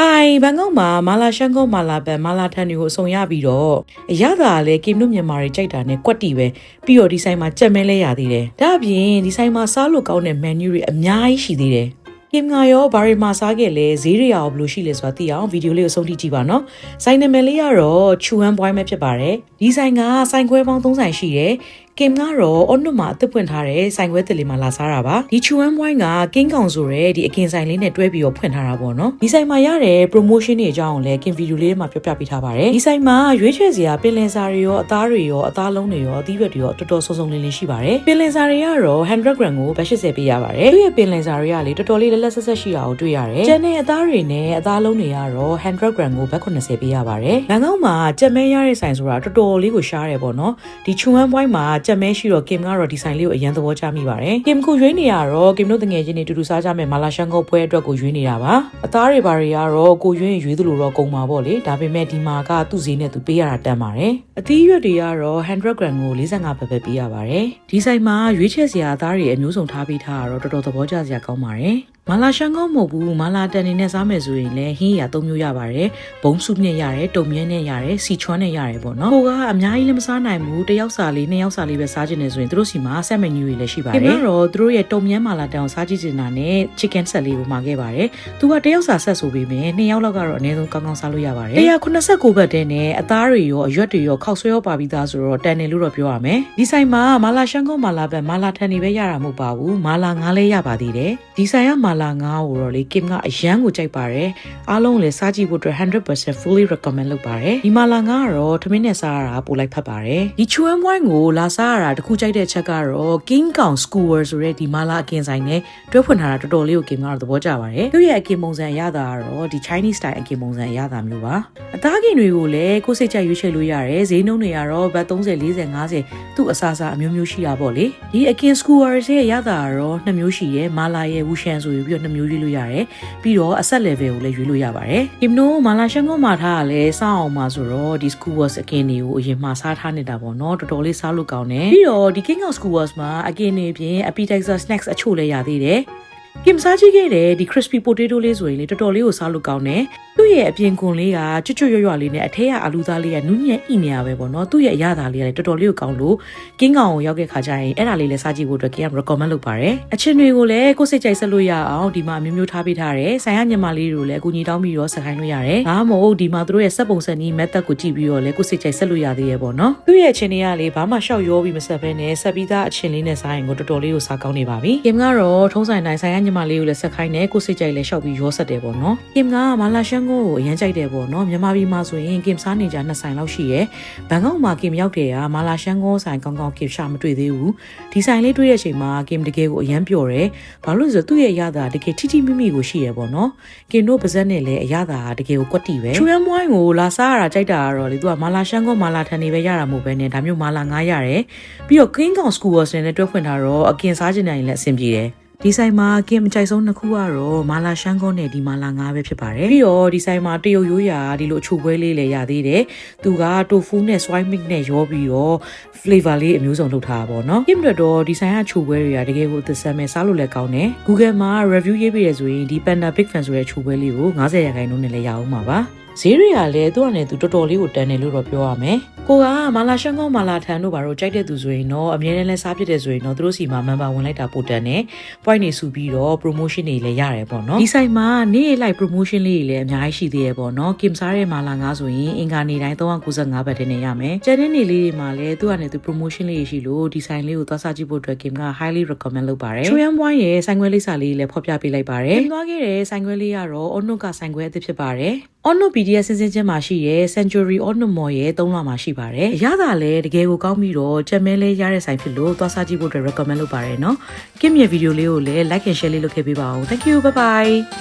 Hi ဘန်ကောက်မှာမာလာရှန်ကောမာလာဘန်မာလာထန်တွေကိုအစုံရပြီးတော့အရသာလည်းကင်နုမြန်မာတွေကြိုက်တာနဲ့ကွက်တီပဲပြီးတော့ဒီဆိုင်မှာကြက်မဲလဲရသေးတယ်ဒါအပြင်ဒီဆိုင်မှာစားလို့ကောင်းတဲ့ menu တွေအများကြီးရှိသေးတယ်ကင်ငါရောဘာရီမာစားခဲ့လဲဈေးတွေရောဘယ်လိုရှိလဲဆိုတာသိအောင်ဗီဒီယိုလေးကိုဆုံးထိကြည့်ပါနော်ဆိုင်နာမည်လေးကတော့ချူဝမ်ဘွိုင်းပဲဖြစ်ပါတယ်ဒီဆိုင်ကဆိုင်ခွဲပေါင်း3ဆိုင်ရှိတယ်ကင်ကတော့အွန်နုမှာအသစ်ဖွင့်ထားတဲ့ဆိုင်ခွဲတစ်လေးမှာလာစားတာပါဒီချူဝမ်ဘွိုင်းကကင်းကောင်ဆိုရဲဒီအကင်ဆိုင်လေးနဲ့တွဲပြီးတော့ဖွင့်ထားတာပေါ့နော်ဒီဆိုင်မှာရတဲ့ promotion တွေအကြောင်းလည်းကင်ဗီဒီယိုလေးမှာပြောပြပေးထားပါတယ်ဒီဆိုင်မှာရွေးချယ်စရာပင်လယ်စာတွေရောအသားတွေရောအသားလုံးတွေရောအသီးရွက်တွေရောတော်တော်စုံစုံလင်းလင်းရှိပါတယ်ပင်လယ်စာတွေကတော့100 gram ကို80ပေးရပါတယ်သူ့ရဲ့ပင်လယ်စာတွေကလေတော်တော်လေးလက်လက်ဆက်ဆက်ရှိတာကိုတွေ့ရတယ်ကျန်တဲ့အသားတွေနဲ့အသားလုံးတွေကတော့100 gram ကို80ပေးရပါတယ်ဘန်ကောက်မှာကြက်မဲရတဲ့ဆိုင်ဆိုတာတော်တော်လေးကိုရှားတယ်ပေါ့နော်ဒီချူဝမ်ဘွိုင်းမှာကြက်မဲရှိတော့ကင်ကတော့ဒီဆိုင်လေးကိုအရင်သဘောကျမိပါတယ်ကင်ကိုရွေးနေရတော့ကင်တို့တငယ်ချင်းတွေတူတူစားကြမယ်မာလာရှန်ကောပွဲအတွက်ကိုရွေးနေတာပါအသားတွေဘာတွေကတော့ကိုရွေးရွေးသလိုတော့ကုန်ပါပေါ့လေဒါပေမဲ့ဒီမှာကသူ့ဈေးနဲ့သူပေးရတာတန်ပါတယ်အသီးရွက်တွေကတော့100 gram ကို45ပဲပေးရပါတယ်ဒီဆိုင်မှာရွေးချယ်စရာအသားတွေအမျိုးစုံထားပေးထားတော့တော်တော်သဘောကျစရာကောင်းပါတယ်မာလာရှန်ကောမဟုတ်ဘူးမာလာတန်နေနဲ့စားမယ်ဆိုရင်လည်းဟင်းရ3မျိုးရပါတယ်ဘုံစုနဲ့ရတယ်တုံမြန်းနဲ့ရတယ်စီချွန်းနဲ့ရတယ်ပေါ့နော်ကိုကအများကြီးလည်းမစားနိုင်ဘူးတစ်ယောက်စာလေး2ယောက်စာလေးပဲစားချင်တယ်ဆိုရင်တို့စီမှာဆက်မနူတွေလည်းရှိပါတယ်ဒီမှာတော့တို့ရဲ့တုံမြန်းမာလာတန်ကိုစားကြည့်နေတာနဲ့ chicken set လေးကိုမှာခဲ့ပါတယ်သူကတစ်ယောက်စာဆက်ဆိုပြီးမယ်2ယောက်လောက်ကတော့အနည်းဆုံးကောင်းကောင်းစားလို့ရပါတယ်189ဘတ်တဲ့နဲ့အသားတွေရောအရွက်တွေရောခောက်ဆွဲရောပါပြီးသားဆိုတော့တန်တယ်လို့တော့ပြောရမယ်ဒီဆိုင်မှာမာလာရှန်ကောမာလာဘန်မာလာထန်နေပဲရတာမဟုတ်ပါဘူးမာလာငါးလည်းရပါသေးတယ်ဒီဆိုင်ကမာလာငါးကိုတော့လေကင်ကအရန်ကိုကြိုက်ပါတယ်အားလုံးလည်းစားကြည့်ဖို့အတွက် 100% fully recommend လုပ်ပါတယ်ဒီမာလာငါးကတော့ထမင်းနဲ့စားရတာပိုလိုက်ဖတ်ပါတယ်ဒီချူဝမ်ဘွိုင်းကိုလာစားရတာတခုကြိုက်တဲ့ချက်ကတော့ King Kong Skewer ဆိုတဲ့ဒီမာလာအကင်ဆိုင်နဲ့တွဲဖွင့်ထားတာတော်တော်လေးကိုကင်ကတော့သဘောကျပါတယ်သူ့ရဲ့အကင်ပုံစံရတာကတော့ဒီ Chinese style အကင်ပုံစံရတာမျိုးပါအသားကင်တွေကိုလည်းကိုယ်စိတ်ကြိုက်ရွေးချယ်လို့ရတယ်ဈေးနှုန်းတွေကတော့ဘတ်30 40 50သူ့အစားအစာအမျိုးမျိုးရှိတာပေါ့လေဒီအကင် Skewer ရဲ့ရတာကတော့2မျိုးရှိရဲ့မာလာရဲ့ဝူရှန်ဆိုပြီးတော့2မျိုးရွေးလို့ရတယ်ပြီးတော့အဆက် level ကိုလည်းရွေးလို့ရပါတယ်။ဒီနိုမာလာရှန်ကောမှာထားရလဲစားအောင်မှာဆိုတော့ဒီ school was အကင်တွေကိုအရင်မှစားထားနေတာပေါ့နော်တော်တော်လေးစားလို့ကောင်းတယ်။ပြီးတော့ဒီ King of School was မှာအကင်တွေပြင် appetizer snacks အချို့လည်းရသေးတယ်။ကင်စားကြည့်ခဲ့တယ်ဒီ crispy potato လေးဆိုရင်လေတော်တော်လေးကိုစားလို့ကောင်းတယ်သူ့ရဲ့အပြင်ကွန်လေးကကျွတ်ကျွတ်ရွရွလေးနဲ့အထက်ကအလူသားလေးကနူးညံ့ဣနေရပဲပေါ့နော်သူ့ရဲ့အရသာလေးကလည်းတော်တော်လေးကိုကောင်းလို့ကင်းကောင်ကိုရောက်ခဲ့ခါကျရင်အဲ့ဒါလေးလည်းစားကြည့်ဖို့အတွက်ကင်က recommend လုပ်ပါတယ်အချင်းတွေကိုလည်းကိုယ်စိတ်ကြိုက်ဆက်လို့ရအောင်ဒီမှာအမျိုးမျိုးထားပေးထားတယ်ဆိုင်ရညမလေးတွေကိုလည်းအကူညီတောင်းပြီးတော့ဆက်ခိုင်းလို့ရတယ်ဒါမှမဟုတ်ဒီမှာသူတို့ရဲ့စက်ပုံစံနည်း method ကိုကြည့်ပြီးတော့လည်းကိုယ်စိတ်ကြိုက်ဆက်လို့ရသေးရဲ့ပေါ့နော်သူ့ရဲ့အချင်းတွေကလေဘာမှရှောက်ရောပြီးမဆက်ဘဲနဲ့ဆက်ပြီးသားအချင်းလေးနဲ့စားရင်ကိုတော်တော်လေးကိုစားကောင်းနေပါပြီကင်ကတော့ထုံးဆိုင်တိုင်းဆိုင်ရညမလေးကိုလည်းဆက်ခိုင်းတယ်ကိုယ်စိတ်ကြိုက်လည်းရှောက်ပြီးရောဆက်တယ်ပေါ့နော်ကင်ကမာလာရှန်ကိုအရင်ကြိုက်တယ်ပေါ့နော်မြန်မာပြည်မှာဆိုရင်ကင်စားနေကြ2ဆိုင်လောက်ရှိရယ်ဘန်ကောက်မှာကင်ရောက်တယ်ကမာလာရှန်ကိုဆိုင်ကောင်းကောင်းကင်ရှာမတွေ့သေးဘူးဒီဆိုင်လေးတွေ့တဲ့အချိန်မှာကင်တကယ်ကိုအရန်ပျော်တယ်ဘာလို့လဲဆိုတော့သူ့ရဲ့ရတာတကယ်ထိထိမိမိကိုရှိရယ်ပေါ့နော်ကင်တို့ပါဇက်နဲ့လည်းအရတာတကယ်ကိုကွက်တီပဲချူယမ်ဘွိုင်းကိုလာစားရတာကြိုက်တာကတော့လေသူကမာလာရှန်ကိုမာလာထန်နေပဲရတာမဟုတ်ပဲနဲ့ဒါမျိုးမာလာငါးရတယ်ပြီးတော့ King Kong Skewer နဲ့တွဲဖွင့်ထားတော့အကင်စားချင်တယ်လည်းအဆင်ပြေတယ်ဒီဆိုင်မှာကင်မကြိုက်ဆုံး2ခုကတော့မာလာရှန်ကောနဲ့ဒီမာလာငါးပဲဖြစ်ပါတယ်ပြီးတော့ဒီဆိုင်မှာတရုတ်ရိုးရာဒီလိုအချိုပွဲလေးလည်းရသေးတယ်သူကတိုဖူနဲ့ soy mix နဲ့ရောပြီးတော့ flavor လေးအမျိုးစုံလုပ်ထားတာပေါ့နော်ကင်မတော့ဒီဆိုင်ကချိုပွဲတွေကတကယ်ကိုအသစ်ဆန်းမဲ့စားလို့လည်းကောင်းတယ် Google မှာ review ရေးပေးရဆိုရင်ဒီ Panda Big Fan ဆိုတဲ့ချိုပွဲလေးကို90%နဲ့လည်းရအောင်ပါဈေးတွေကလည်းသူ့အနေနဲ့သူတော်တော်လေးကိုတန်တယ်လို့တော့ပြောရမယ်ကိုကမာလာရှန်ကောမာလာထန်တို့ဘာလို့ကြိုက်တဲ့သူဆိုရင်တော့အမြဲတမ်းလဲစားဖြစ်တယ်ဆိုရင်တော့သူတို့စီမှာ member ဝင်လိုက်တာပိုတန်တယ် point တွေစုပြီးတော့ promotion တွေလည်းရတယ်ပေါ့နော်ဒီဆိုင်မှာနေ့လိုက် promotion လေးတွေလည်းအများကြီးရှိသေးရပေါ့နော်ကင်စားတဲ့မာလာငါးဆိုရင်အင်္ဂါနေ့တိုင်း395ဘတ်နဲ့ရမယ်ကျန်တဲ့နေ့လေးတွေမှာလည်းသူ့အနေနဲ့သူ promotion လေးရှိလို့ဒီဆိုင်လေးကိုသွားစားကြည့်ဖို့အတွက်ကင်က highly recommend လုပ်ပါတယ်ချူယမ်ဘွိုင်းရဲ့ဆိုင်ခွဲလိပ်စာလေးလည်းဖော်ပြပေးလိုက်ပါတယ်ပြင်သွားခဲ့တဲ့ဆိုင်ခွဲလေးကတော့ Onno ကဆိုင်ခွဲအသစ်ဖြစ်ပါတယ် Onno PDF စင်စင်ချင်းမှာရှိရဲ Century Onno Mall ရဲ့3လမှာရှိပါတယ်အရသာလည်းတကယ်ကိုကောင်းပြီးတော့ကြက်မဲလေးရတဲ့ဆိုင်ဖြစ်လို့သွားစားကြည့်ဖို့အတွက် recommend လုပ်ပါတယ်နော်ကင်ရဲ့ဗီဒီယိုလေးကိုလည်း like and share လေးလုပ်ခဲ့ပေးပါဦး Thank you bye bye